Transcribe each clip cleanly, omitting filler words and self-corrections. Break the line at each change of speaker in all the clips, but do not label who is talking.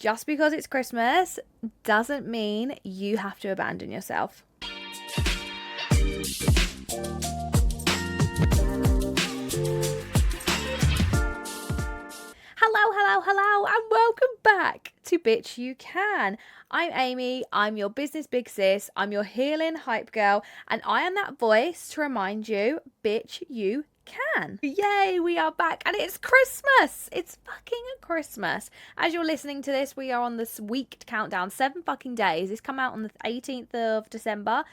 Just because it's Christmas doesn't mean you have to abandon yourself. Hello, and welcome back to Bitch You Can. I'm Amy, I'm your business big sis, I'm your healing hype girl, and I am that voice to remind you, bitch, you can. Yay, we are back, and it's Christmas! It's fucking Christmas. As you're listening to this, we are on this week countdown, 7 fucking days. This come out on the 18th of December.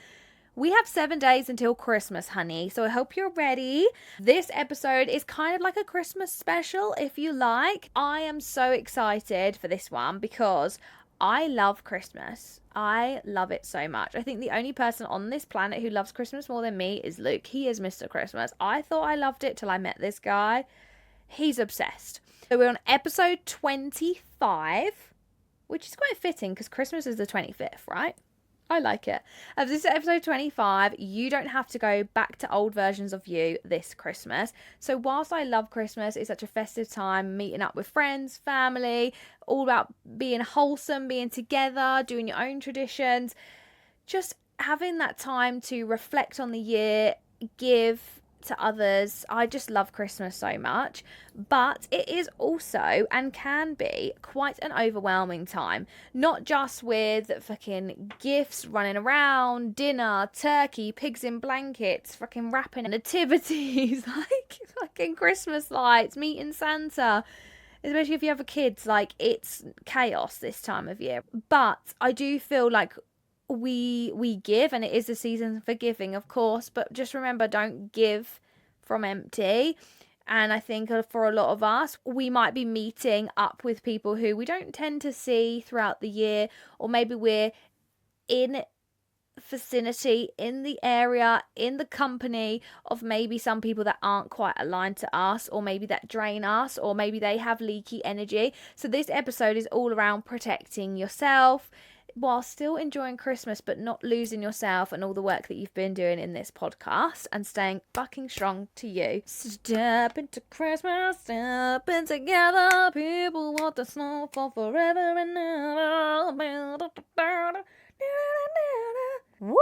We have 7 days until Christmas, honey, so I hope you're ready. This episode is kind of like a Christmas special, if you like. I am so excited for this one because I love Christmas. I love it so much. I think the only person on this planet who loves Christmas more than me is Luke. He is Mr. Christmas. I thought I loved it till I met this guy. He's obsessed. So we're on episode 25, which is quite fitting because Christmas is the 25th, right? I like it. This is episode 25. You don't have to go back to old versions of you this Christmas. So whilst I love Christmas, it's such a festive time, meeting up with friends, family, all about being wholesome, being together, doing your own traditions, just having that time to reflect on the year, give to others. I just love Christmas so much, but it is also and can be quite an overwhelming time, not just with fucking gifts running around, dinner, turkey, pigs in blankets, fucking wrapping nativities, like fucking Christmas lights, meeting Santa. Especially if you have kids, like, it's chaos this time of year. But I do feel like we give, and it is a season for giving, of course, but just remember, don't give from empty. And I think for a lot of us, we might be meeting up with people who we don't tend to see throughout the year, or maybe we're in vicinity, in the area, in the company of maybe some people that aren't quite aligned to us, or maybe that drain us, or maybe they have leaky energy. So this episode is all around protecting yourself while still enjoying Christmas, but not losing yourself and all the work that you've been doing in this podcast, and staying fucking strong to you. Step into Christmas, stepping together. People want the snow for forever and ever. Woo!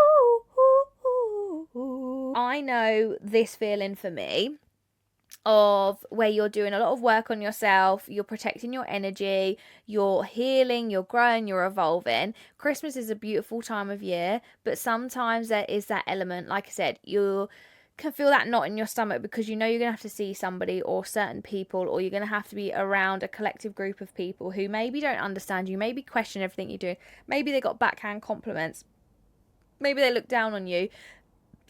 I know this feeling for me, of where you're doing a lot of work on yourself, you're protecting your energy, you're healing, you're growing, you're evolving. Christmas is a beautiful time of year, but sometimes there is that element, like I said, you can feel that knot in your stomach because you know you're going to have to see somebody or certain people, or you're going to have to be around a collective group of people who maybe don't understand you, maybe question everything you do, maybe they got backhand compliments, maybe they look down on you,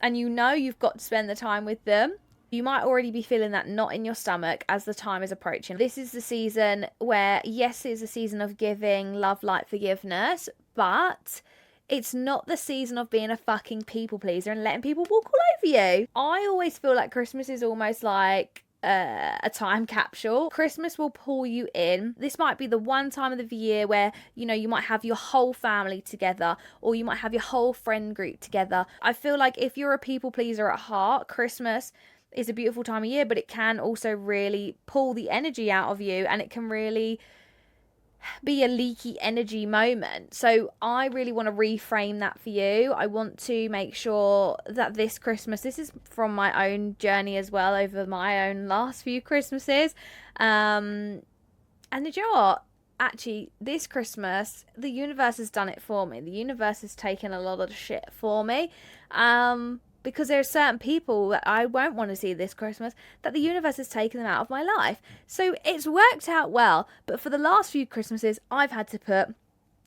and you know you've got to spend the time with them. You might already be feeling that knot in your stomach as the time is approaching. This is the season where, yes, it's a season of giving, love, light, forgiveness, but it's not the season of being a fucking people pleaser and letting people walk all over you. I always feel like Christmas is almost like a time capsule. Christmas will pull you in. This might be the one time of the year where, you know, you might have your whole family together, or you might have your whole friend group together. I feel like if you're a people pleaser at heart, Christmas is a beautiful time of year, but it can also really pull the energy out of you, and it can really be a leaky energy moment. So I really want to reframe that for you. I want to make sure that this Christmas, this is from my own journey as well, over my own last few Christmases, and you know what? Actually, this Christmas, the universe has done it for me. The universe has taken a lot of the shit for me. Because there are certain people that I won't want to see this Christmas, that the universe has taken them out of my life. So it's worked out well, but for the last few Christmases, I've had to put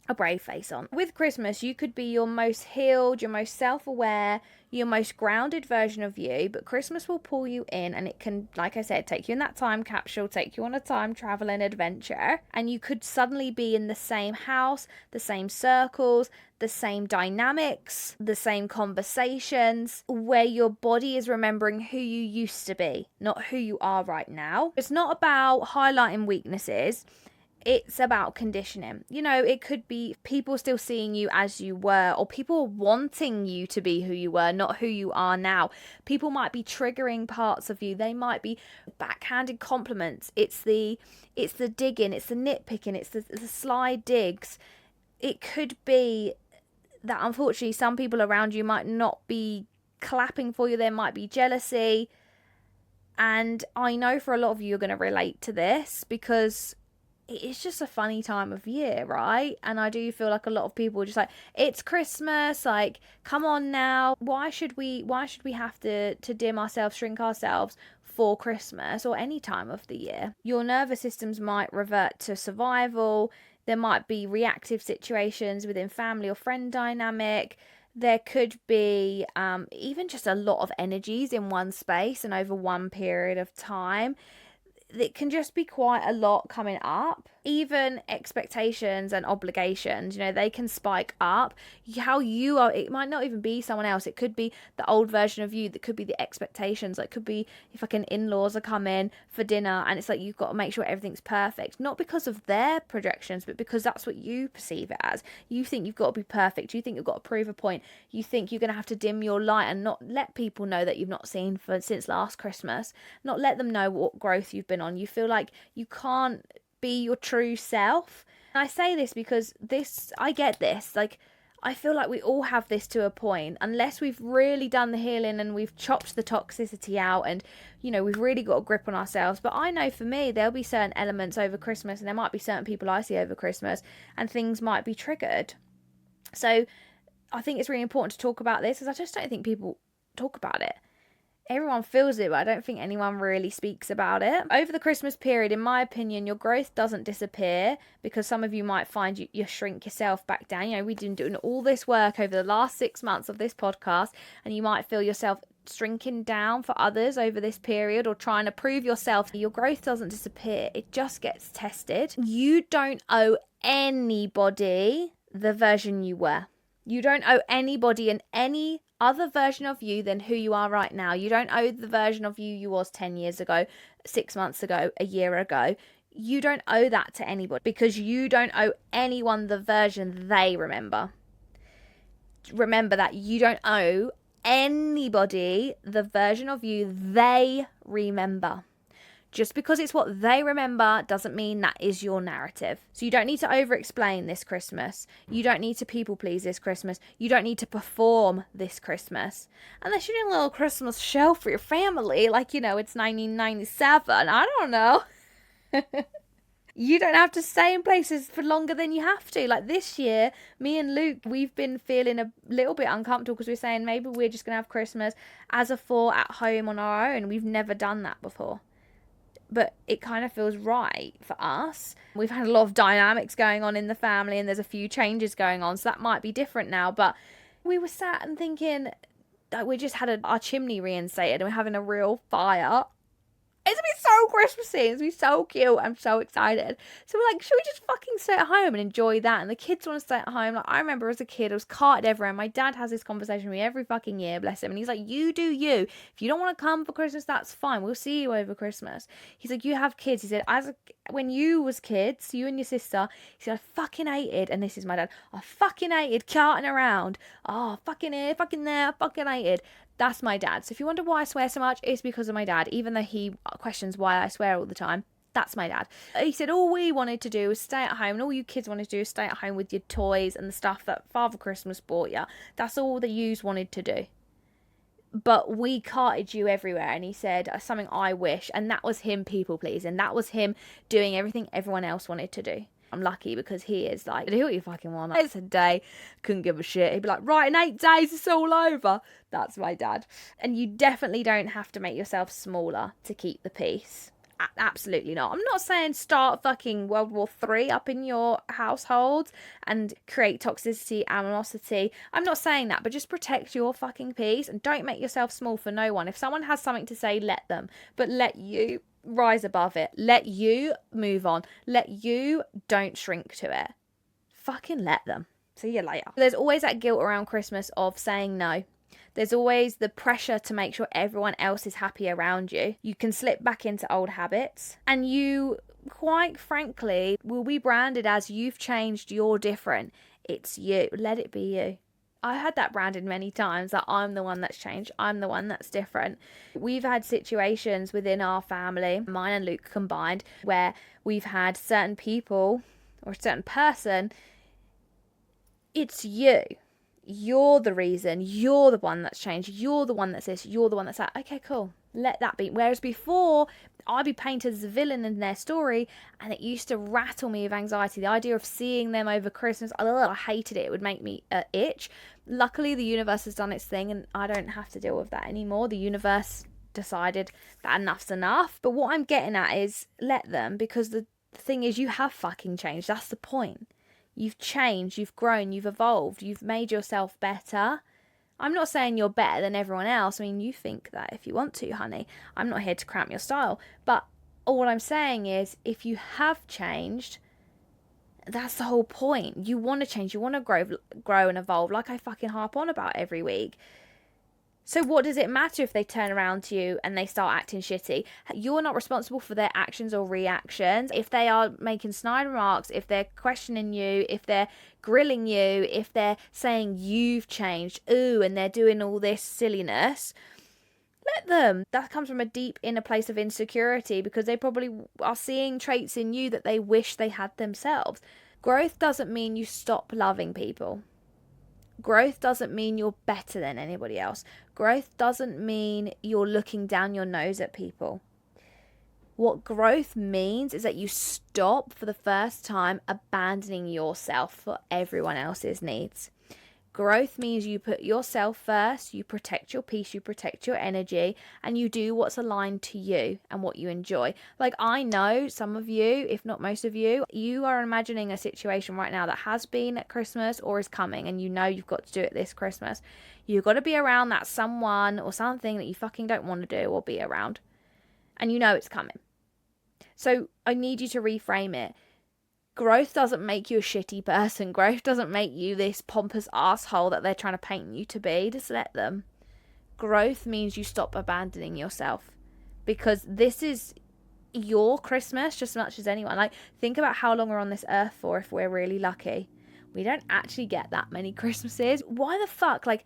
a brave face on. With Christmas, you could be your most healed, your most self-aware, your most grounded version of you, but Christmas will pull you in, and it can, like I said, take you in that time capsule, take you on a time traveling adventure, and you could suddenly be in the same house, the same circles, the same dynamics, the same conversations, where your body is remembering who you used to be, not who you are right now. It's not about highlighting weaknesses. it's about conditioning. It could be people still seeing you as you were, or people wanting you to be who you were, not who you are now. People might be triggering parts of you. They might be backhanded compliments. It's the digging, it's the nitpicking, it's the sly digs. It could be that unfortunately some people around you might not be clapping for you. There might be jealousy. And I know for a lot of you, you're going to relate to this because it's just a funny time of year, right? And I do feel like a lot of people are just like, it's Christmas, like, come on now. Why should we have to dim ourselves, shrink ourselves for Christmas or any time of the year? Your nervous systems might revert to survival. There might be reactive situations within family or friend dynamic. There could be even just a lot of energies in one space and over one period of time. It can just be quite a lot coming up. Even expectations and obligations, they can spike up. How you are, it might not even be someone else. It could be the old version of you. That could be the expectations. It could be if like an in-laws are coming for dinner and it's like you've got to make sure everything's perfect. Not because of their projections, but because that's what you perceive it as. You think you've got to be perfect. You think you've got to prove a point. You think you're going to have to dim your light and not let people know that you've not seen since last Christmas. Not let them know what growth you've been on. You feel like you can't be your true self. And I say this because I get this. Like, I feel like we all have this to a point, unless we've really done the healing and we've chopped the toxicity out and, we've really got a grip on ourselves. But I know for me, there'll be certain elements over Christmas and there might be certain people I see over Christmas and things might be triggered. So I think it's really important to talk about this because I just don't think people talk about it. Everyone feels it, but I don't think anyone really speaks about it. Over the Christmas period, in my opinion, your growth doesn't disappear because some of you might find you shrink yourself back down. We've been doing all this work over the last 6 months of this podcast, and you might feel yourself shrinking down for others over this period or trying to prove yourself. Your growth doesn't disappear. It just gets tested. You don't owe anybody the version you were. You don't owe anybody and any other version of you than who you are right now. You don't owe the version of you was 10 years ago, 6 months ago, a year ago. You don't owe that to anybody because you don't owe anyone the version they remember. Remember that you don't owe anybody the version of you they remember. Just because it's what they remember doesn't mean that is your narrative. So you don't need to over-explain this Christmas. You don't need to people-please this Christmas. You don't need to perform this Christmas. Unless you're doing a little Christmas show for your family, like, it's 1997. I don't know. You don't have to stay in places for longer than you have to. Like this year, me and Luke, we've been feeling a little bit uncomfortable because we're saying maybe we're just going to have Christmas as a four at home on our own. We've never done that before. But it kind of feels right for us. We've had a lot of dynamics going on in the family and there's a few changes going on, so that might be different now. But we were sat and thinking that we just had our chimney reinstated and we're having a real fire. It's gonna be so Christmassy. It's gonna be so cute. I'm so excited. So we're like, should we just fucking stay at home and enjoy that? And the kids want to stay at home. Like I remember as a kid, I was carted everywhere. My dad has this conversation with me every fucking year, bless him. And he's like, you do you. If you don't want to come for Christmas, that's fine. We'll see you over Christmas. He's like, you have kids. He said, when you was kids, you and your sister, he said, I fucking hated, and this is my dad, I fucking hated carting around. Oh, fucking here, fucking there, fucking hated. That's my dad. So if you wonder why I swear so much, it's because of my dad. Even though he questions why I swear all the time, that's my dad. He said all we wanted to do was stay at home, and all you kids wanted to do is stay at home with your toys and the stuff that Father Christmas bought you. That's all the yous wanted to do. But we carted you everywhere, and he said something I wish, and that was him people pleasing. That was him doing everything everyone else wanted to do. I'm lucky because he is like, do what you fucking want. It's a day, couldn't give a shit. He'd be like, right, in 8 days it's all over. That's my dad. And you definitely don't have to make yourself smaller to keep the peace. Absolutely not. I'm not saying start fucking World War III up in your household and create toxicity, animosity. I'm not saying that, but just protect your fucking peace and don't make yourself small for no one. If someone has something to say, let them, but let you rise above it. Let you move on. Let you don't shrink to it. Fucking let them. See you later. There's always that guilt around Christmas of saying no. There's always the pressure to make sure everyone else is happy around you. You can slip back into old habits, and you, quite frankly, will be branded as you've changed, you're different. It's you. Let it be you. I had that branded many times, that I'm the one that's changed, I'm the one that's different. We've had situations within our family, mine and Luke combined, where we've had certain people or a certain person, it's you. You're the reason. You're the one that's changed. You're the one that's this. You're the one that's that. Okay, cool. Let that be. Whereas before, I'd be painted as a villain in their story, and it used to rattle me with anxiety. The idea of seeing them over Christmas, I hated it. It would make me itch. Luckily, the universe has done its thing, and I don't have to deal with that anymore. The universe decided that enough's enough. But what I'm getting at is let them, because the thing is, you have fucking changed. That's the point. You've changed, you've grown, you've evolved, you've made yourself better. I'm not saying you're better than everyone else. I mean, you think that if you want to, honey. I'm not here to cramp your style. But all I'm saying is, if you have changed, that's the whole point. You want to change, you want to grow and evolve, like I fucking harp on about every week. So what does it matter if they turn around to you and they start acting shitty? You're not responsible for their actions or reactions. If they are making snide remarks, if they're questioning you, if they're grilling you, if they're saying you've changed, ooh, and they're doing all this silliness, let them. That comes from a deep inner place of insecurity, because they probably are seeing traits in you that they wish they had themselves. Growth doesn't mean you stop loving people. Growth doesn't mean you're better than anybody else. Growth doesn't mean you're looking down your nose at people. What growth means is that you stop, for the first time, abandoning yourself for everyone else's needs. Growth means you put yourself first, you protect your peace, you protect your energy, and you do what's aligned to you and what you enjoy. Like, I know some of you, if not most of you, you are imagining a situation right now that has been at Christmas or is coming, and you know you've got to do it this Christmas. You've got to be around that someone or something that you fucking don't want to do or be around. And you know it's coming. So I need you to reframe it. Growth doesn't make you a shitty person. Growth doesn't make you this pompous asshole that they're trying to paint you to be. Just let them. Growth means you stop abandoning yourself, because this is your Christmas just as much as anyone. Like, think about how long we're on this earth for if we're really lucky. We don't actually get that many Christmases. Why the fuck? Like,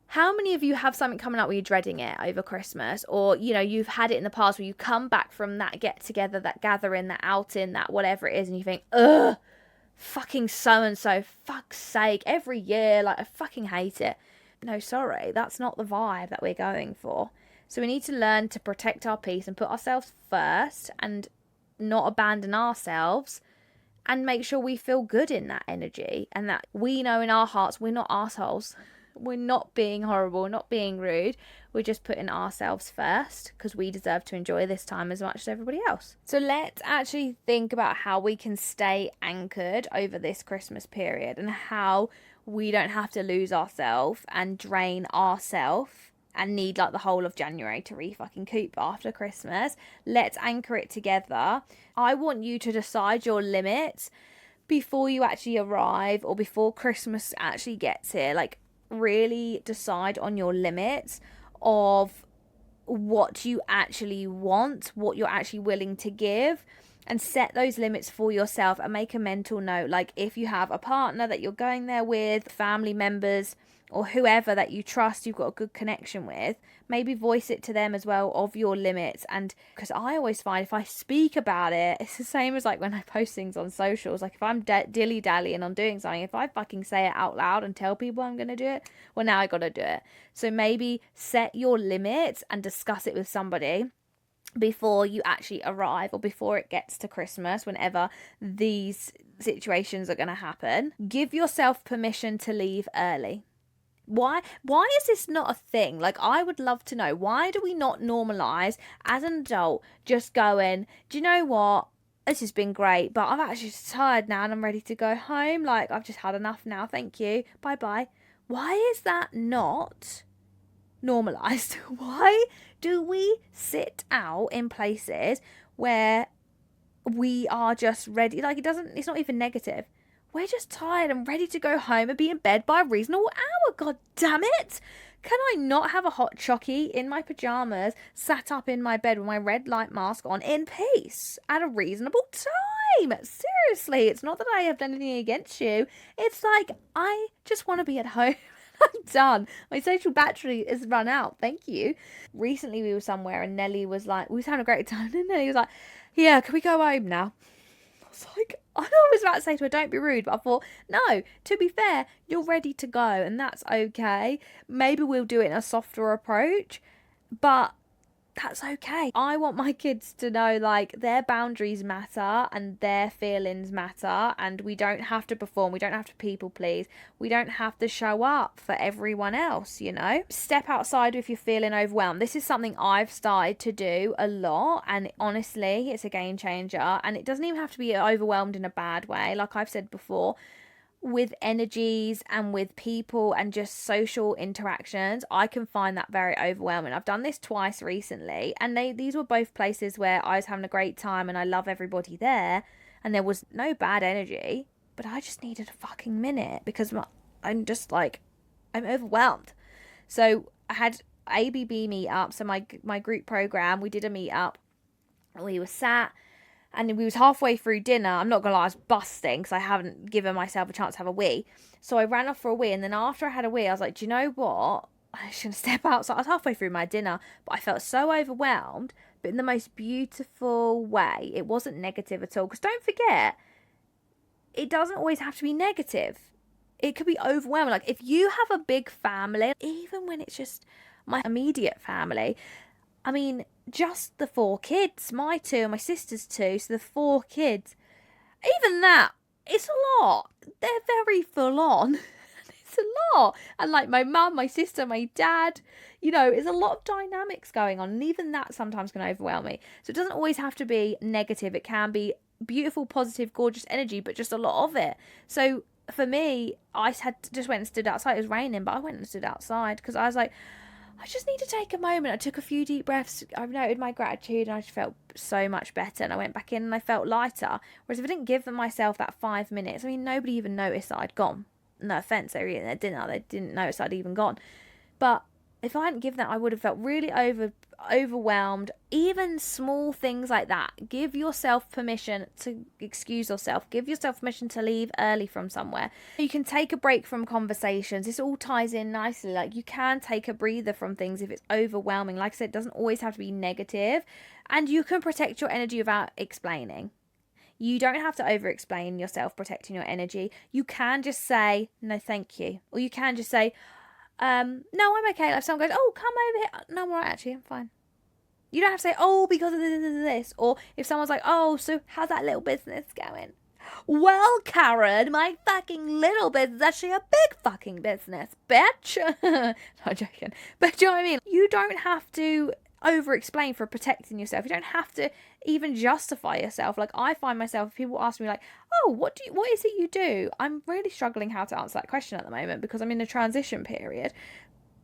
how many of you have something coming up where you're dreading it over Christmas? Or, you know, you've had it in the past where you come back from that get-together, that gathering, that outing, that whatever it is, and you think, ugh, fucking so-and-so, fuck's sake, every year, like, I fucking hate it. No, sorry, that's not the vibe that we're going for. So we need to learn to protect our peace and put ourselves first and not abandon ourselves, and make sure we feel good in that energy, and that we know in our hearts we're not assholes. We're not being horrible, not being rude. We're just putting ourselves first, because we deserve to enjoy this time as much as everybody else. So let's actually think about how we can stay anchored over this Christmas period, and how we don't have to lose ourselves and drain ourselves and need like the whole of January to re-fucking coop after Christmas. Let's anchor it together. I want you to decide your limits before you actually arrive, or before Christmas actually gets here. Like, really decide on your limits of what you actually want, what you're actually willing to give, and set those limits for yourself, and make a mental note. Like, if you have a partner that you're going there with, family members, or whoever that you trust, you've got a good connection with, maybe voice it to them as well of your limits. And because I always find if I speak about it, it's the same as like when I post things on socials. Like, if I'm dilly-dallying on doing something, if I fucking say it out loud and tell people I'm going to do it, well, now I got to do it. So maybe set your limits and discuss it with somebody before you actually arrive, or before it gets to Christmas, whenever these situations are going to happen. Give yourself permission to leave early. Why is this not a thing? Like, I would love to know, why do we not normalize as an adult just going, do you know what, this has been great, but I'm actually just tired now and I'm ready to go home. Like, I've just had enough now, thank you, bye bye. Why is that not normalized? Why do we sit out in places where we are just ready? Like, it's not even negative. We're just tired and ready to go home and be in bed by a reasonable hour. God damn it. Can I not have a hot chockey in my pajamas, sat up in my bed with my red light mask on in peace at a reasonable time? Seriously, it's not that I have done anything against you. It's like, I just want to be at home. I'm done. My social battery is run out. Thank you. Recently, we were somewhere and Nelly was like, we was having a great time. And Nelly was like, yeah, can we go home now? I was like, I was about to say to her, don't be rude, but I thought, no, to be fair, you're ready to go, and that's okay. Maybe we'll do it in a softer approach, but that's okay. I want my kids to know, like, their boundaries matter and their feelings matter, and we don't have to perform, we don't have to people please, we don't have to show up for everyone else, you know. Step outside if you're feeling overwhelmed. This is something I've started to do a lot, and honestly, it's a game changer. And it doesn't even have to be overwhelmed in a bad way. Like I've said before, with energies and with people and just social interactions, I can find that very overwhelming. I've done this twice recently, and these were both places where I was having a great time and I love everybody there, and there was no bad energy, but I just needed a fucking minute because I'm just like, I'm overwhelmed. So I had ABB meetup, so my group program, we did a meetup, we were sat, and we was halfway through dinner. I'm not gonna lie, I was busting because I haven't given myself a chance to have a wee. So I ran off for a wee, and then after I had a wee, I was like, do you know what? I'm just gonna step out. So I was halfway through my dinner, but I felt so overwhelmed, but in the most beautiful way. It wasn't negative at all. Because don't forget, it doesn't always have to be negative. It could be overwhelming. Like if you have a big family, even when it's just my immediate family, I mean, just the 4 kids, my 2 and my sister's 2, so the 4 kids. Even that, it's a lot. They're very full on. It's a lot. And like my mum, my sister, my dad, you know, it's a lot of dynamics going on. And even that sometimes can overwhelm me. So it doesn't always have to be negative. It can be beautiful, positive, gorgeous energy, but just a lot of it. So for me, I just went and stood outside. It was raining, but I went and stood outside because I was like, I just need to take a moment. I took a few deep breaths. I've noted my gratitude and I just felt so much better. And I went back in and I felt lighter. Whereas if I didn't give myself that 5 minutes, I mean, nobody even noticed that I'd gone. No offence, they were eating their dinner. They didn't notice I'd even gone. But if I hadn't given that, I would have felt really overwhelmed. Even small things like that. Give yourself permission to excuse yourself. Give yourself permission to leave early from somewhere. You can take a break from conversations. This all ties in nicely. Like you can take a breather from things if it's overwhelming. Like I said, it doesn't always have to be negative. And you can protect your energy without explaining. You don't have to over-explain yourself protecting your energy. You can just say, no, thank you. Or you can just say, no, I'm okay. Like if someone goes, oh, come over here. No, I'm alright, actually, I'm fine. You don't have to say, oh, because of this. Or if someone's like, oh, so how's that little business going? Well, Karen, my fucking little business is actually a big fucking business, bitch. Not joking. But do you know what I mean? You don't have to over-explain for protecting yourself. You don't have to even justify yourself. Like I find myself, people ask me like, oh, what is it you do? I'm really struggling how to answer that question at the moment because I'm in a transition period.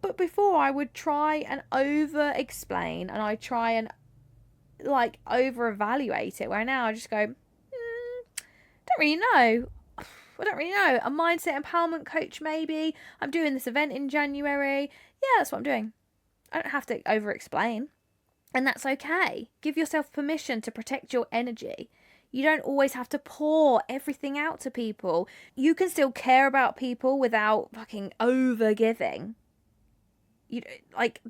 But before I would try and over-explain and I try and like over-evaluate it, where now I just go, don't really know. I don't really know. A mindset empowerment coach maybe. I'm doing this event in January. Yeah, that's what I'm doing. I don't have to over-explain. And that's okay. Give yourself permission to protect your energy. You don't always have to pour everything out to people. You can still care about people without fucking over-giving.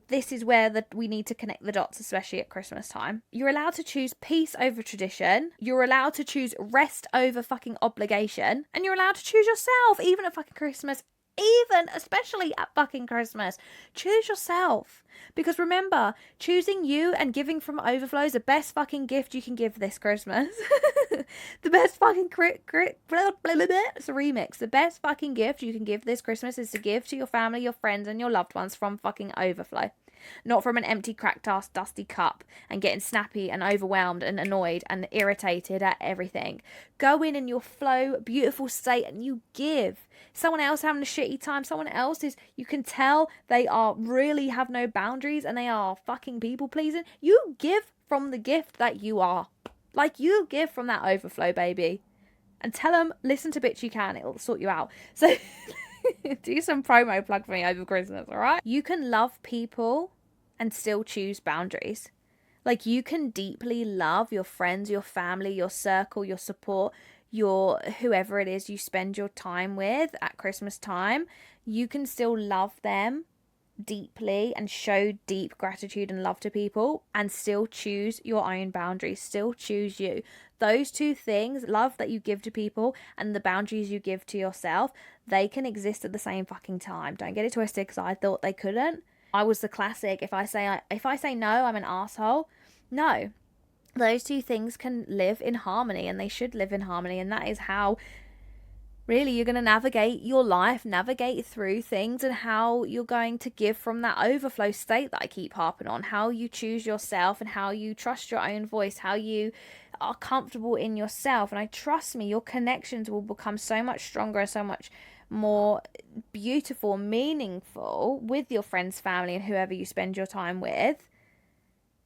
This is where we need to connect the dots, especially at Christmas time. You're allowed to choose peace over tradition. You're allowed to choose rest over fucking obligation. And you're allowed to choose yourself, even at fucking Christmas. Especially at fucking Christmas. Choose yourself. Because remember, choosing you and giving from overflow is the best fucking gift you can give this Christmas. The best fucking it's a remix. The best fucking gift you can give this Christmas is to give to your family, your friends, and your loved ones from fucking overflow. Not from an empty, cracked ass, dusty cup and getting snappy and overwhelmed and annoyed and irritated at everything. Go in your flow, beautiful state, and you give. Someone else having a shitty time, someone else is, you can tell they are really have no boundaries and they are fucking people pleasing. You give from the gift that you are. Like you give from that overflow, baby. and tell them, listen to Bitch You Can, it'll sort you out. So do some promo plug for me over Christmas, all right? You can love people and still choose boundaries. Like, you can deeply love your friends, your family, your circle, your support, your whoever it is you spend your time with at Christmas time. You can still love them deeply and show deep gratitude and love to people and still choose your own boundaries, still choose you. Those two things, love that you give to people and the boundaries you give to yourself, they can exist at the same fucking time. Don't get it twisted, because I thought they couldn't. I was the classic, if I say no, I'm an asshole. No, those two things can live in harmony, and they should live in harmony, and that is how really you're going to navigate your life, navigate through things, and how you're going to give from that overflow state that I keep harping on, how you choose yourself and how you trust your own voice, how you are comfortable in yourself. And I trust me, your connections will become so much stronger and so much more beautiful, meaningful with your friends, family, and whoever you spend your time with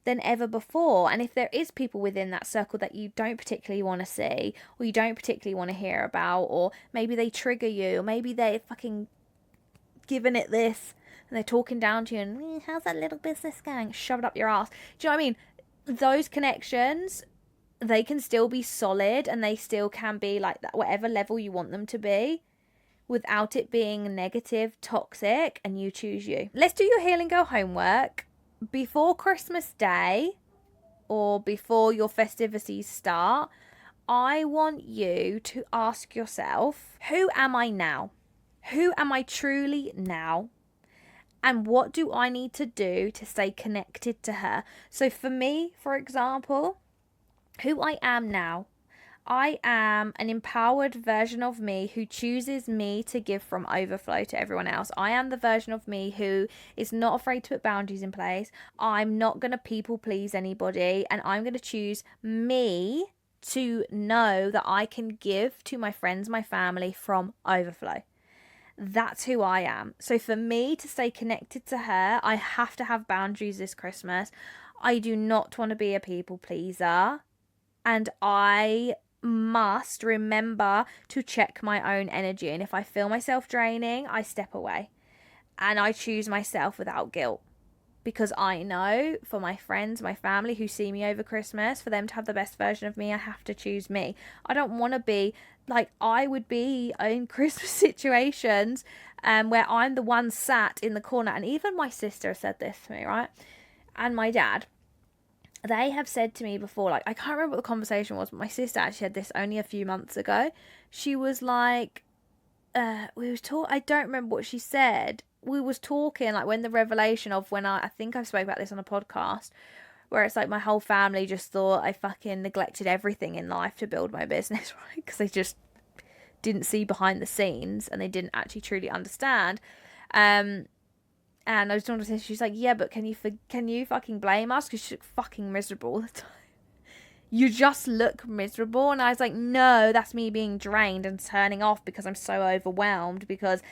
than ever before. And if there is people within that circle that you don't particularly want to see, or you don't particularly want to hear about, or maybe they trigger you, or maybe they're fucking giving it this and they're talking down to you and how's that little business going, shove it up your ass, do you know what I mean? Those connections, they can still be solid and they still can be like that, whatever level you want them to be, without it being negative, toxic, and you choose you. Let's do your Heal and Go homework. Before Christmas Day or before your festivities start, I want you to ask yourself, who am I now? Who am I truly now? And what do I need to do to stay connected to her? So for me, for example, who I am now, I am an empowered version of me who chooses me to give from overflow to everyone else. I am the version of me who is not afraid to put boundaries in place. I'm not going to people please anybody, and I'm going to choose me to know that I can give to my friends, my family from overflow. That's who I am. So for me to stay connected to her, I have to have boundaries this Christmas. I do not want to be a people pleaser, and I must remember to check my own energy. And if I feel myself draining, I step away and I choose myself without guilt, because I know for my friends, my family who see me over Christmas, for them to have the best version of me, I have to choose me. I don't want to be like I would be in Christmas situations where I'm the one sat in the corner. And even my sister said this to me, right? And my dad, they have said to me before, like, I can't remember what the conversation was, but my sister actually had this only a few months ago. She was like, I don't remember what she said. We was talking, like, when the revelation of when I think I've spoke about this on a podcast, where it's like my whole family just thought I fucking neglected everything in life to build my business, right? Because they just didn't see behind the scenes and they didn't actually truly understand. And I was talking to her, she's like, yeah, but can you fucking blame us? Because you look fucking miserable all the time. You just look miserable. And I was like, no, that's me being drained and turning off because I'm so overwhelmed. Because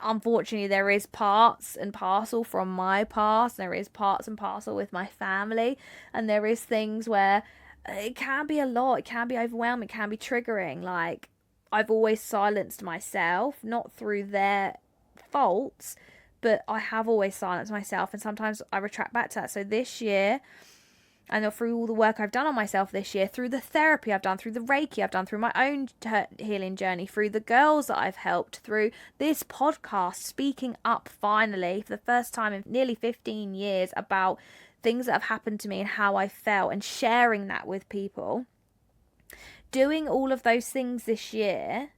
unfortunately there is parts and parcel from my past. There is parts and parcel with my family. And there is things where it can be a lot. It can be overwhelming. It can be triggering. Like, I've always silenced myself, not through their faults, but I have always silenced myself, and sometimes I retract back to that. So this year, and through all the work I've done on myself this year, through the therapy I've done, through the Reiki I've done, through my own healing journey, through the girls that I've helped, through this podcast, speaking up finally for the first time in nearly 15 years about things that have happened to me and how I felt, and sharing that with people. Doing all of those things this year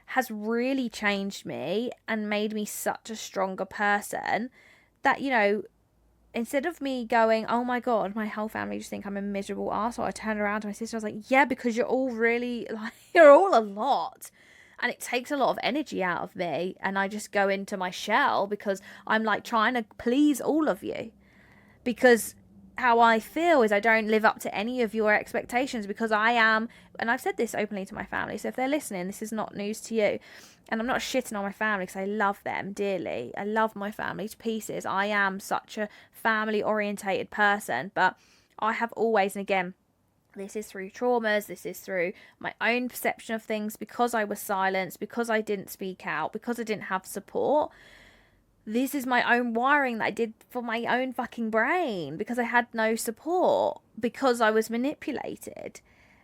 has really changed me and made me such a stronger person that, you know, instead of me going, oh my God, my whole family just think I'm a miserable arsehole, I turned around to my sister, I was like, yeah, because you're all really, like, you're all a lot. And it takes a lot of energy out of me. And I just go into my shell because I'm like trying to please all of you. Because how I feel is I don't live up to any of your expectations, because I am, and I've said this openly to my family, so if they're listening, this is not news to you. And I'm not shitting on my family because I love them dearly. I love my family to pieces. I am such a family orientated person, but I have always, and again, This is through traumas. This is through my own perception of things, because I was silenced, because I didn't speak out, because I didn't have support. This is my own wiring that I did for my own fucking brain, because I had no support, because I was manipulated.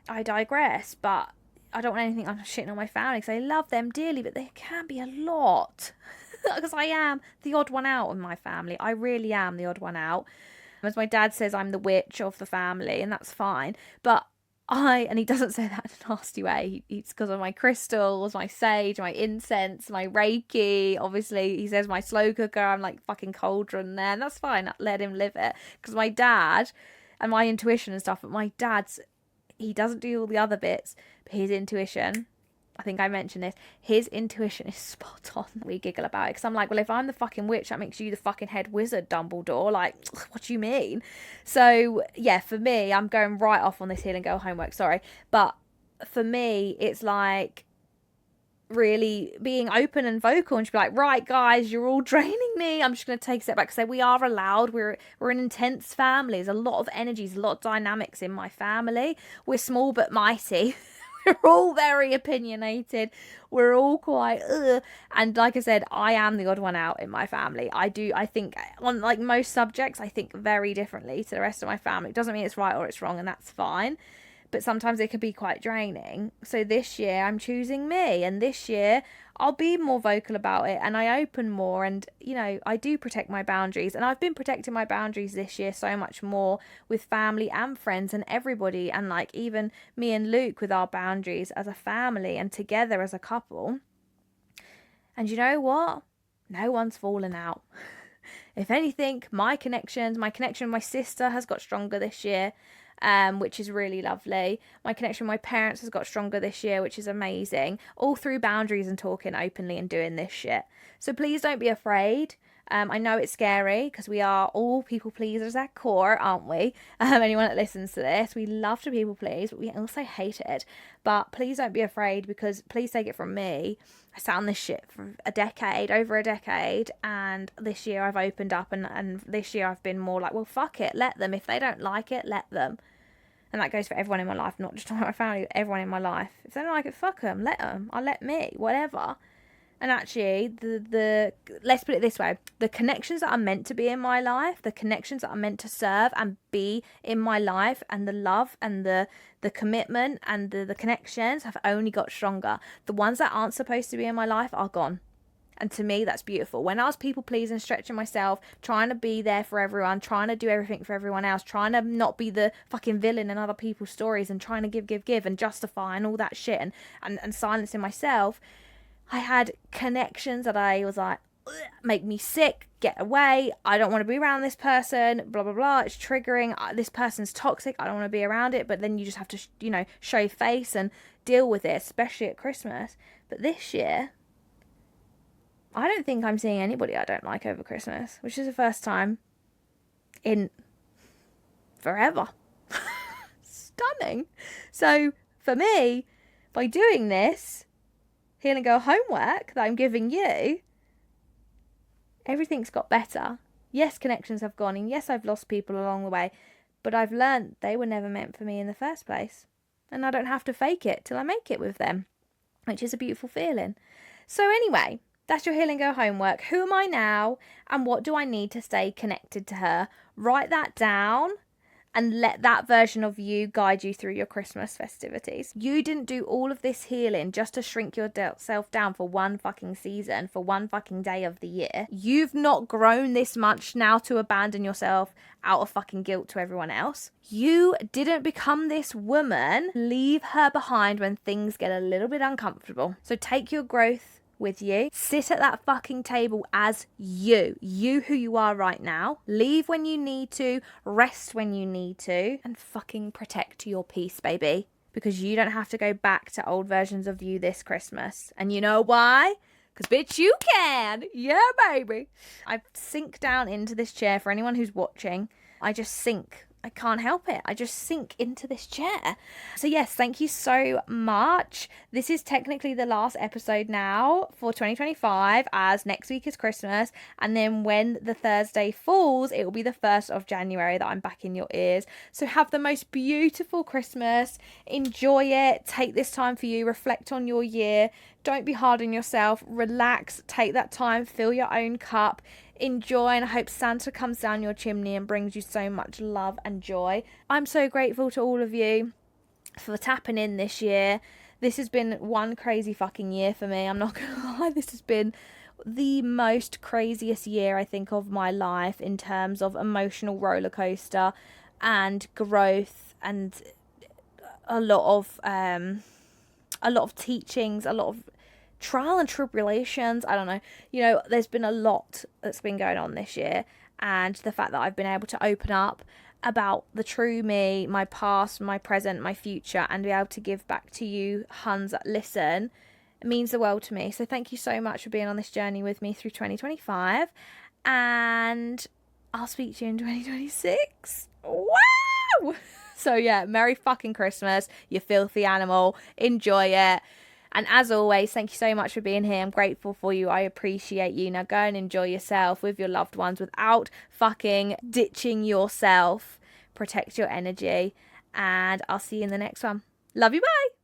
I digress, but I don't want anything. I'm shitting on my family because I love them dearly, but there can be a lot. Because I am the odd one out in my family. I really am the odd one out. As my dad says, I'm the witch of the family, and that's fine. But and he doesn't say that in a nasty way. It's because of my crystals, my sage, my incense, my Reiki. Obviously, he says my slow cooker. I'm like fucking cauldron there, and that's fine. Let him live it. Because my dad and my intuition and stuff, but my dad's, he doesn't do all the other bits, but his intuition, I think I mentioned this, his intuition is spot on. We giggle about it because I'm like, well, if I'm the fucking witch, that makes you the fucking head wizard, Dumbledore. Like, what do you mean? So yeah, for me, I'm going right off on this Healing Girl homework, sorry, but for me, it's like really being open and vocal, and she'd be like, right guys, you're all draining me, I'm just going to take a step back, because we are allowed, we're an intense family, there's a lot of energies, a lot of dynamics in my family. We're small but mighty. We're all very opinionated. We're all quite and like I said, I am the odd one out in my family. I think on like most subjects, I think very differently to the rest of my family. It doesn't mean it's right or it's wrong, and that's fine, but sometimes it can be quite draining. So this year I'm choosing me, and this year I'll be more vocal about it, and I open more, and you know, I do protect my boundaries, and I've been protecting my boundaries this year so much more with family and friends and everybody, and like even me and Luke with our boundaries as a family and together as a couple. And you know what? No one's fallen out. If anything, my connection with my sister has got stronger this year. Which is really lovely. My connection with my parents has got stronger this year, which is amazing. All through boundaries and talking openly and doing this shit. So please don't be afraid. I know it's scary because we are all people pleasers at core, aren't we? Anyone that listens to this, we love to people please, but we also hate it. But please don't be afraid, because please take it from me, I sat on this shit for over a decade, and this year I've opened up, and this year I've been more like, well, fuck it, let them. If they don't like it, let them. And that goes for everyone in my life, not just my family, everyone in my life. If they don't like it, fuck them, let them. I'll let me, whatever. And actually, the let's put it this way, the connections that are meant to be in my life, the connections that are meant to serve and be in my life, and the love and the commitment and the connections have only got stronger. The ones that aren't supposed to be in my life are gone. And to me, that's beautiful. When I was people pleasing, stretching myself, trying to be there for everyone, trying to do everything for everyone else, trying to not be the fucking villain in other people's stories, and trying to give and justify and all that shit, and silencing myself, I had connections that I was like, make me sick, get away, I don't want to be around this person, blah blah blah, it's triggering, this person's toxic, I don't want to be around it. But then you just have to, show face and deal with it, especially at Christmas. But this year, I don't think I'm seeing anybody I don't like over Christmas, which is the first time in forever. Stunning. So for me, by doing this Healing Girl homework that I'm giving you, everything's got better. Yes, connections have gone, and yes, I've lost people along the way, but I've learned they were never meant for me in the first place, and I don't have to fake it till I make it with them, which is a beautiful feeling. So anyway, that's your Healing Girl homework. Who am I now, and what do I need to stay connected to her? Write that down and let that version of you guide you through your Christmas festivities. You didn't do all of this healing just to shrink yourself down for one fucking season, for one fucking day of the year. You've not grown this much now to abandon yourself out of fucking guilt to everyone else. You didn't become this woman. Leave her behind when things get a little bit uncomfortable. So take your growth with you. Sit at that fucking table as you who you are right now. Leave when you need to, rest when you need to, and fucking protect your peace, baby. Because you don't have to go back to old versions of you this Christmas. And you know why? Because bitch, you can. Yeah, baby. I sink down into this chair for anyone who's watching. I just sink I can't help it. I just sink into this chair. So, yes, thank you so much. This is technically the last episode now for 2025, as next week is Christmas. And then when the Thursday falls, it will be the 1st of January that I'm back in your ears. So, have the most beautiful Christmas. Enjoy it. Take this time for you. Reflect on your year. Don't be hard on yourself. Relax. Take that time. Fill your own cup. Enjoy, and I hope Santa comes down your chimney and brings you so much love and joy. I'm so grateful to all of you for tapping in this year. This has been one crazy fucking year for me. I'm not gonna lie, this has been the most craziest year I think of my life in terms of emotional roller coaster and growth, and a lot of teachings, a lot of trial and tribulations. I don't know. There's been a lot that's been going on this year, and the fact that I've been able to open up about the true me, my past, my present, my future, and be able to give back to you Huns that listen, it means the world to me. So thank you so much for being on this journey with me through 2025, and I'll speak to you in 2026. Wow. So yeah, Merry fucking Christmas, you filthy animal. Enjoy it. And as always, thank you so much for being here. I'm grateful for you. I appreciate you. Now go and enjoy yourself with your loved ones without fucking ditching yourself. Protect your energy. And I'll see you in the next one. Love you. Bye.